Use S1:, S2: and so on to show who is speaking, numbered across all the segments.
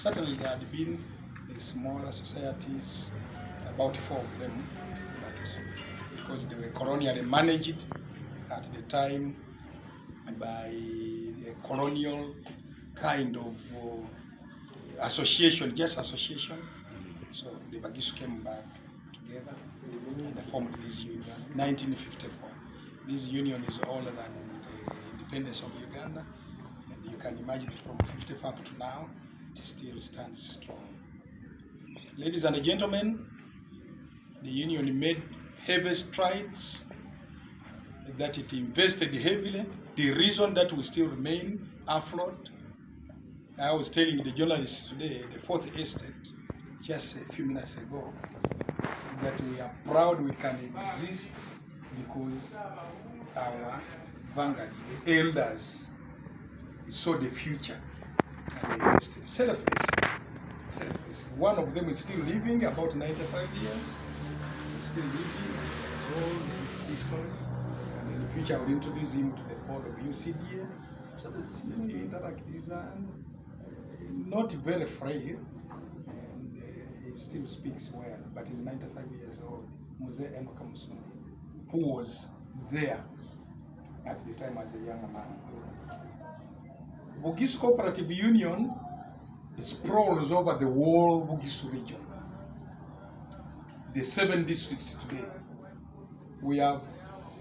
S1: Certainly there had been smaller societies, about 4 of them, but because they were colonially managed at the time by a colonial kind of association, just association. So the Bugisu came back together and they formed this union, 1954. This union is older than the independence of Uganda, and you can imagine it from 55 up to now, it still stands strong. Ladies and gentlemen, the union made heavy strides, that it invested heavily. The reason that we still remain afloat, I was telling the journalists today, the Fourth Estate, just a few minutes ago, that we are proud we can exist because our vanguards, the elders, saw the future and they invested selflessly. One of them is still living, about 95 years. He's still living, has all the history. And in the future, I will introduce him to the board of UCDA so that he interact. He's not very frail, and he still speaks well, but he's 95 years old. Who was there at the time as a young man. Bugisu Cooperative Union sprawls over the whole Bugisu region. The 7 districts today, we have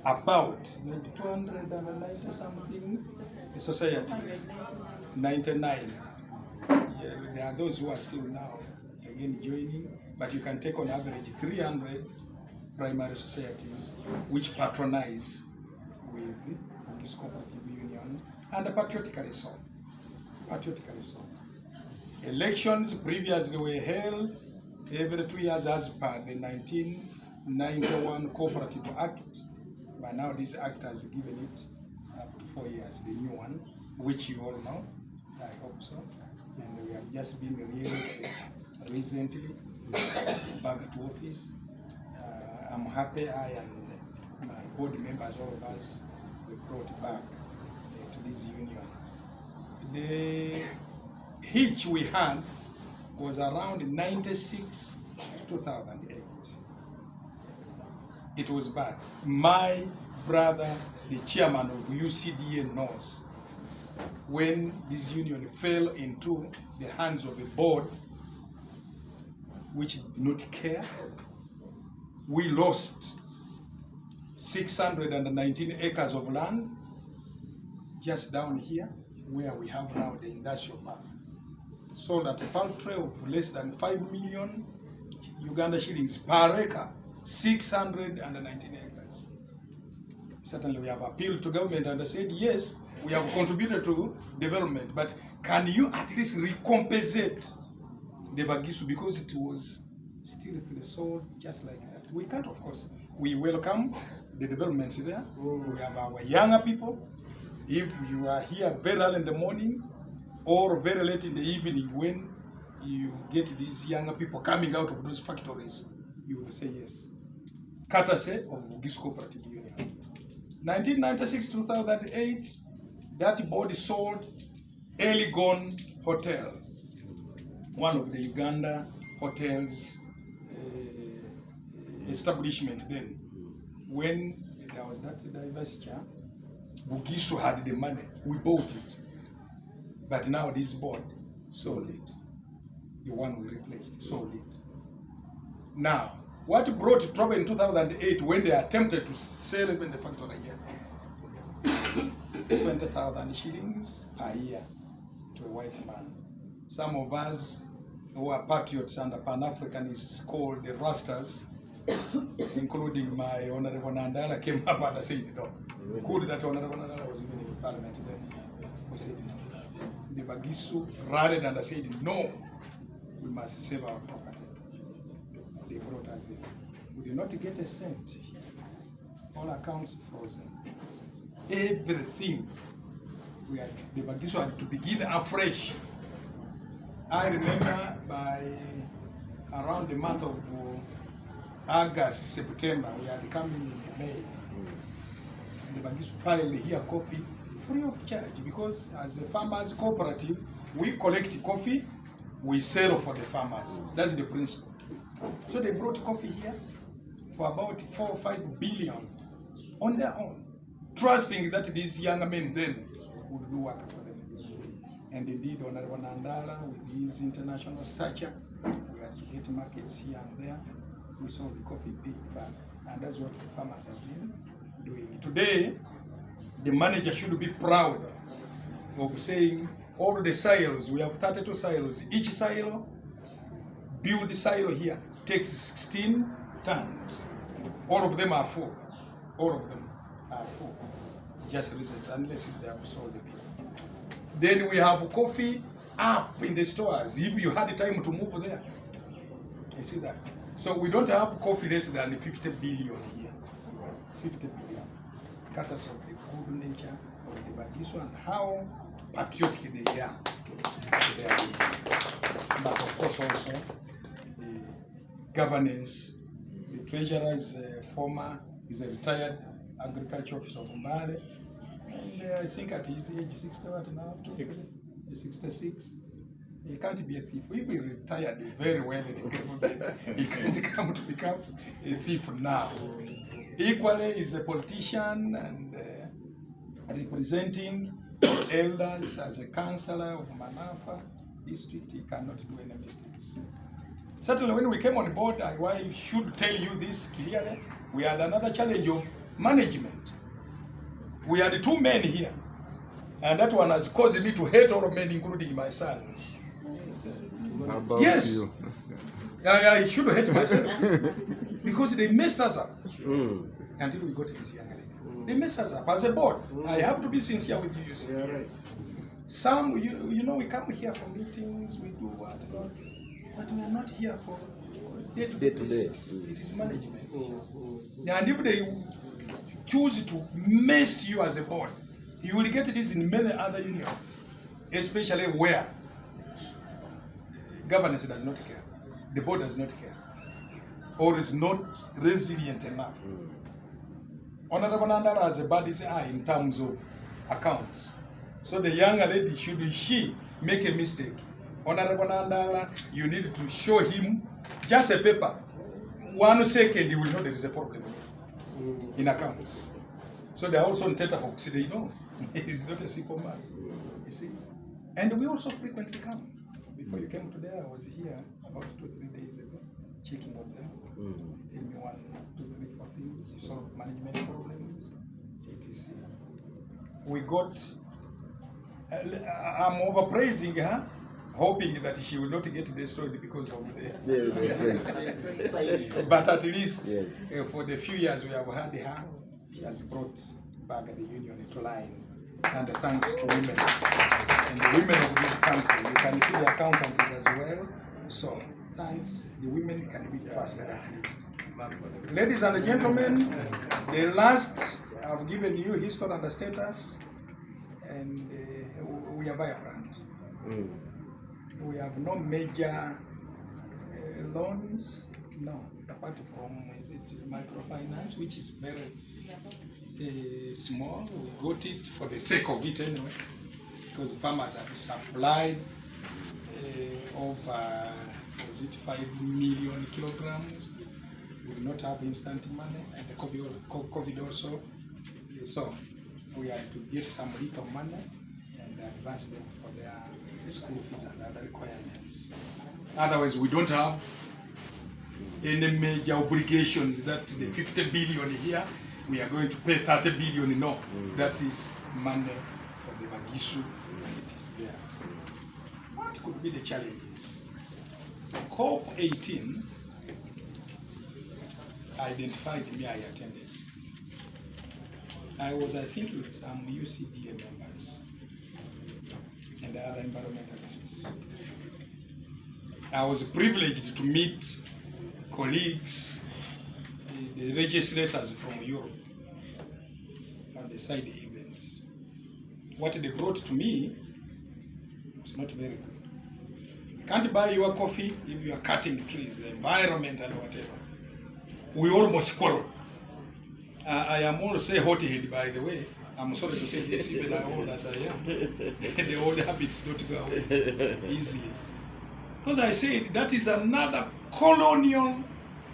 S1: about maybe 290 something societies, 99. Yeah, there are those who are still now again joining, but you can take on average 300 primary societies which patronize with Bugisu Cooperative Union, and patriotically so. Elections previously were held every 2 years as per the 1991 Cooperative Act, but now this act has given it up to 4 years, the new one, which you all know, I hope so. And we have just been re-elected recently back to office. I'm happy I and my board members, all of us, were brought back to this union. The hitch we had was around 96 to 2008. It was bad. My brother, the chairman of UCDA, knows when this union fell into the hands of a board which did not care. We lost 619 acres of land just down here where we have now the industrial park. Sold at a paltry of less than 5 million Uganda shillings per acre, 619 acres. Certainly we have appealed to government and said, yes, we have contributed to development, but can you at least recompensate the Bugisu, because it was still sold just like that. We can't, of course. We welcome the developments there. We have our younger people. If you are here very early in the morning or very late in the evening, when you get these younger people coming out of those factories, you will say yes. Courtesy of Bugisu Cooperative Union. 1996-2008, that board sold Eligon Hotel, one of the Uganda hotels establishment then. When there was that divestiture, Bugisu had the money, we bought it. But now this board sold it. The one we replaced sold it. Now, what brought trouble in 2008 when they attempted to sell even the factory again? 20,000 shillings per year to a white man. Some of us who are patriots and Pan-Africanists called the Rastas, including my Honorable Nandala, came up and said no. Good that Honorable Nandala was even in Parliament then. We said the Bugisu rallied and said no, we must save our property. They brought us in. We did not get a cent. All accounts frozen. Everything. The Bugisu had to begin afresh. I remember by around the month of August, September, we had come in May. And the Bugisu piled here coffee free of charge, because as a farmers cooperative, we collect coffee we sell for the farmers. That's the principle. So they brought coffee here for about 4 or 5 billion on their own, trusting that these young men then would do work for them. And indeed, Honorable Nandala, with his international stature, we had to get markets here and there. We saw the coffee big back, and that's what the farmers have been doing. Today, the manager should be proud of saying all the silos, we have 32 silos. Each silo, build silo here, takes 16 tons. All of them are full. All of them are full. Just recent, unless if they have sold the beer. Then we have coffee up in the stores. If you had time to move there, you see that. So we don't have coffee less than 50 billion here. 50 billion. Courtesy of the good nature of the Bugisu and how patriotic they are. But of course also the governance. The treasurer is a retired agriculture officer of Mbale. And I think at his age 60 what now? 66. He can't be a thief. If he retired very well in the government, he can't come to become a thief now. Equally, he's a politician and representing elders as a councillor of Manafa district. He cannot do any mistakes. Certainly, when we came on board, I should tell you this clearly, we had another challenge of management. We had 2 men here, and that one has caused me to hate all of men, including my sons.
S2: How about
S1: Yes.
S2: you?
S1: I should hate myself because they messed us up until we got this young lady. They messed us up as a board. I have to be sincere with you. See.
S3: Yeah, right.
S1: Some, you know, we come here for meetings, we do what, but we are not here for day-to-day basis. It is management. And if they choose to mess you as a board, you will get this in many other unions, especially where governance does not care, the board does not care, or is not resilient enough. Honorable Nandala has a bad eye in terms of accounts. So the young lady, should she make a mistake, Honorable Nandala, you need to show him just a paper. 1 second, he will know there is a problem in accounts. So they are also on tenterhooks. They know he's not a simple man. You see, and we also frequently come. Before you came today, I was here about 2 or 3 days ago, checking on them. Tell me 1, 2, 3, 4 things. You solve management problems, etc. We got. I'm overpraising her, hoping that she will not get destroyed because of the. But at least for the few years we have had her, she has brought back the union to line. And thanks to women. And the women of this country, you can see the accountants as well. So thanks, the women can be trusted at least. Ladies and gentlemen, the last, I've given you history and the status, and we are vibrant. We have no major loans, no, apart from microfinance, which is very small. We got it for the sake of it anyway, because farmers have supplied over 5 million kilograms. We do not have instant money, and the COVID also. So we have to get some little money and advance them for their school fees and other requirements. Otherwise, we don't have any major obligations that the 50 billion here, we are going to pay 30 billion. No, that is money for the Bugisu, and it is there. What could be the challenges? COP18 identified me, I attended. I was, I think, with some UCDA members and other environmentalists. I was privileged to meet colleagues, the legislators from Europe, on the side events. What they brought to me was not very good. You can't buy your coffee if you are cutting trees, the environment and whatever. We almost quarrel. I am also hot-headed, by the way. I'm sorry to say this, even as old as I am. The old habits don't go away easily. Because I said that is another colonial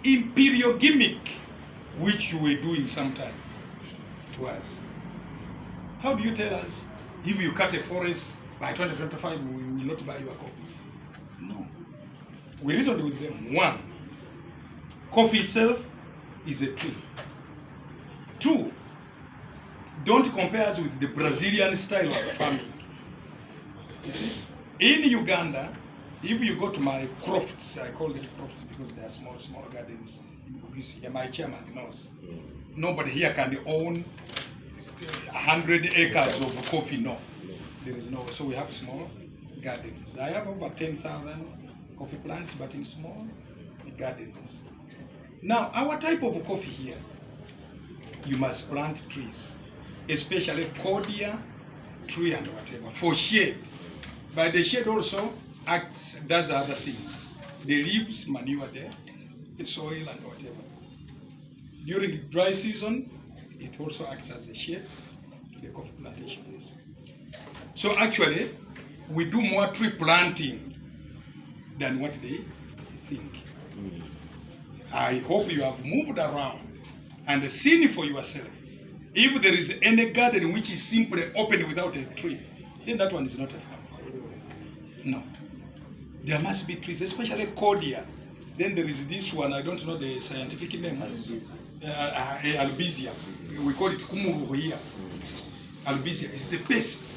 S1: imperial gimmick which you were doing sometime to us. How do you tell us if you cut a forest by 2025 we will not buy your coffee? No. We reasoned with them. One, coffee itself is a tree. Two, don't compare us with the Brazilian style of farming. You see, in Uganda, if you go to my crofts, I call them crofts because they are small gardens in Bugisu. Yeah, my chairman knows. Nobody here can own 100 acres of coffee. No, there is no. So we have small gardens. I have over 10,000 coffee plants, but in small gardens. Now, our type of coffee here, you must plant trees, especially cordia tree and whatever, for shade. But the shade also does other things. The leaves manure there, the soil and whatever. During the dry season, it also acts as a shade to the coffee plantations. So actually, we do more tree planting than what they think. I hope you have moved around and seen for yourself. If there is any garden which is simply open without a tree, then that one is not a farm. No. There must be trees, especially cordia. Then there is this one, I don't know the scientific name. Albizia. We call it kumuru here. Albizia is the best.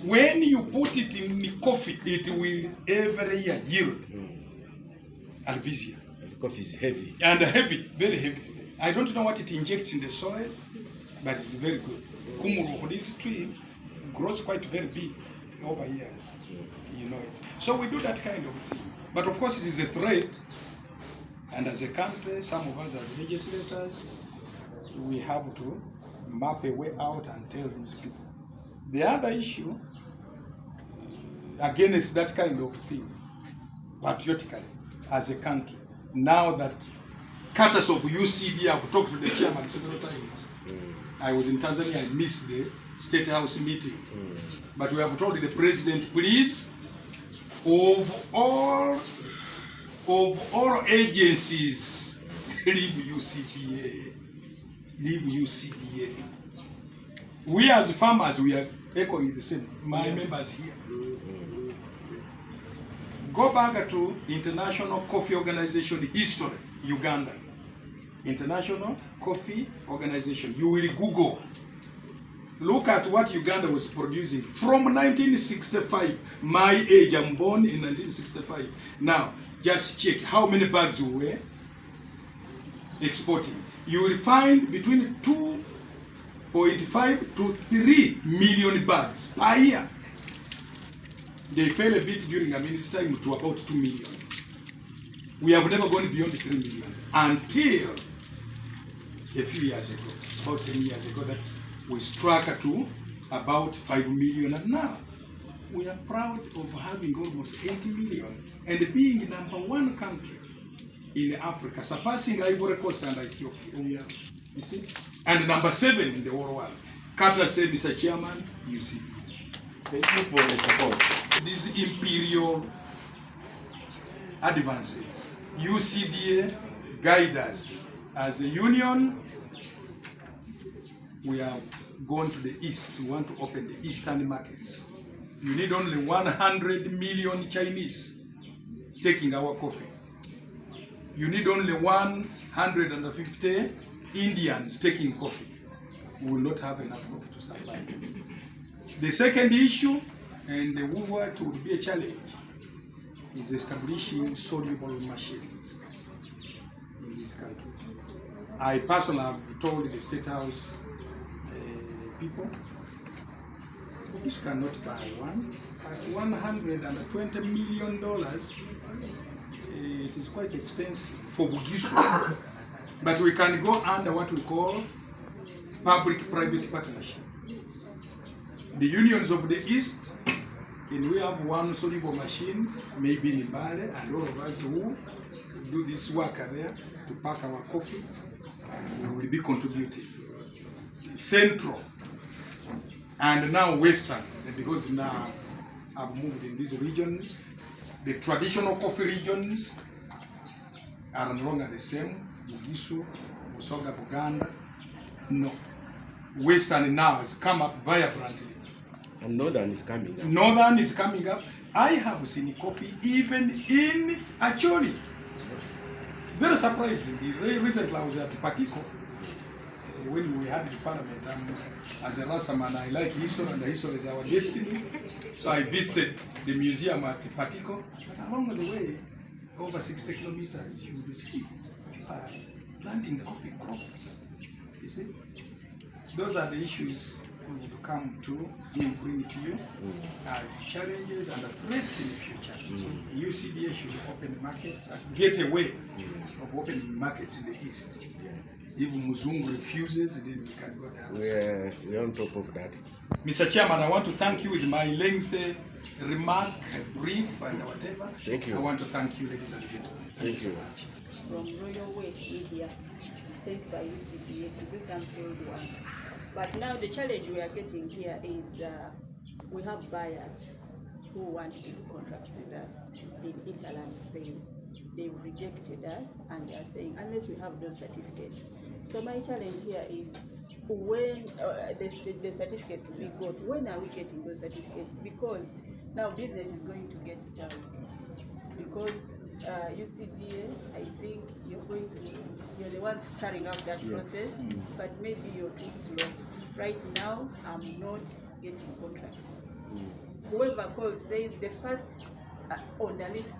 S1: When you put it in the coffee, it will every year yield albizia.
S2: The coffee is heavy.
S1: And heavy, very heavy. I don't know what it injects in the soil, but it's very good. Kumuru, this tree grows quite very big over years. You know it. So we do that kind of thing. But of course it is a threat. And as a country, some of us as legislators, we have to map a way out and tell these people. The other issue, against that kind of thing, patriotically, as a country, now that cutters of UCDA have talked to the chairman several times. I was in Tanzania, I missed the State House meeting. But we have told the president, please, of all agencies, leave UCDA. Leave UCDA. We as farmers, we are echoing the same. My members here. Go back to International Coffee Organization history, Uganda. International Coffee Organization. You will Google. Look at what Uganda was producing from 1965. My age, I'm born in 1965. Now, just check how many bags we were exporting. You will find between 2.5 to 3 million bags per year. They fell a bit during Amin's time to about 2 million. We have never gone beyond 3 million until a few years ago, about 10 years ago, that we struck to about 5 million, and now we are proud of having almost 80 million and being #1 country in Africa, surpassing Ivory Coast and Ethiopia. You see? And #7 in the whole world. Carter said, Mr. Chairman, UCDA.
S2: Thank you for the support.
S1: These imperial advances, UCDA guide us. As a union, we have gone to the east. We want to open the eastern markets. You need only 100 million Chinese taking our coffee. You need only 150 Indians taking coffee. We will not have enough coffee to supply. The second issue, and the what would be a challenge, is establishing soluble machines in this country. I personally have told the State House people, you cannot buy one. At $120 million, it is quite expensive for Bugisu. But we can go under what we call public-private partnership. The unions of the East, can we have one soluble machine, maybe in Mbale, and all of us who do this work there to pack our coffee, we will be contributing. Central, and now Western, because now I've moved in these regions, The traditional coffee regions are no longer the same. Bugisu, Busoga, Uganda. No. Western now has come up vibrantly.
S2: And Northern is coming up.
S1: Northern is coming up. I have seen coffee even in Acholi. Very surprising. Recently I was at Patiko when we had the parliament. As a Rastaman, I like history, and the history is our destiny. So I visited the museum at Patiko. But along the way, over 60 kilometers, you will see planting coffee crops. You see? Those are the issues we will come to, bring it to you as challenges and threats in the future. UCDA should open markets and get away of opening markets in the East. If Muzungu refuses, then we can go there.
S2: We're on top of that.
S1: Mr. Chairman, I want to thank you with my lengthy remark, brief, and whatever.
S2: Thank you.
S1: I want to thank you, ladies and gentlemen. Thank you so much.
S3: From Royal Way Media, sent by UCDA to do some field work. But now the challenge we are getting here is we have buyers who want to do contracts with us in Italy and Spain. They've rejected us and they are saying unless we have those certificates. So my challenge here is when the certificate we got, when are we getting those certificates? Because now business is going to get started. Because UCDA, I think you're the ones carrying out that process, but maybe you're too slow. Right now, I'm not getting contracts. Whoever calls says the first on the list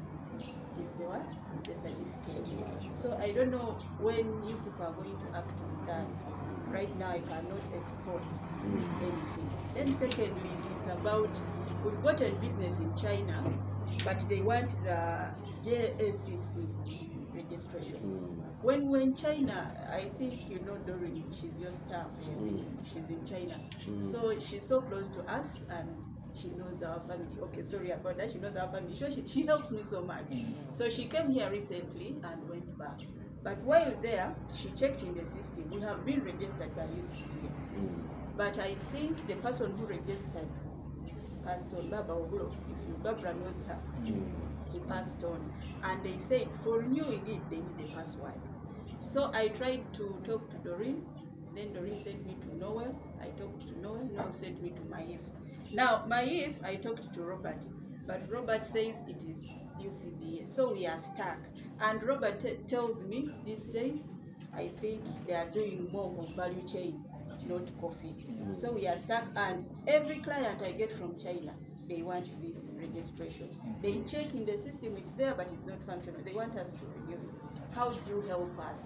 S3: is the what? Is the certificate. So I don't know when you people are going to act on that. Right now, I cannot export anything. Then secondly, it is about, we've gotten business in China, but they want the JSCC registration. When we're in China, I think you know Doreen, she's your staff, she's in China. So she's so close to us and she knows our family. Okay, sorry about that, she knows our family. So she helps me so much. So she came here recently and went back. But while there, she checked in the system. We have been registered by UCDA. But I think the person who registered passed on, Baba Ogulo, if Barbara knows her, he passed on. And they said for renewing it, they need a password. So I tried to talk to Doreen, then Doreen sent me to Noel. I talked to Noel, Noel sent me to Maif. Now, Maif, I talked to Robert, but Robert says it is UCDA, so we are stuck. And Robert tells me these days, I think they are doing more of value chain, not coffee. So we are stuck, and every client I get from China, they want this registration. They check in the system, it's there, but it's not functional. They want us to renew it. How do you help us?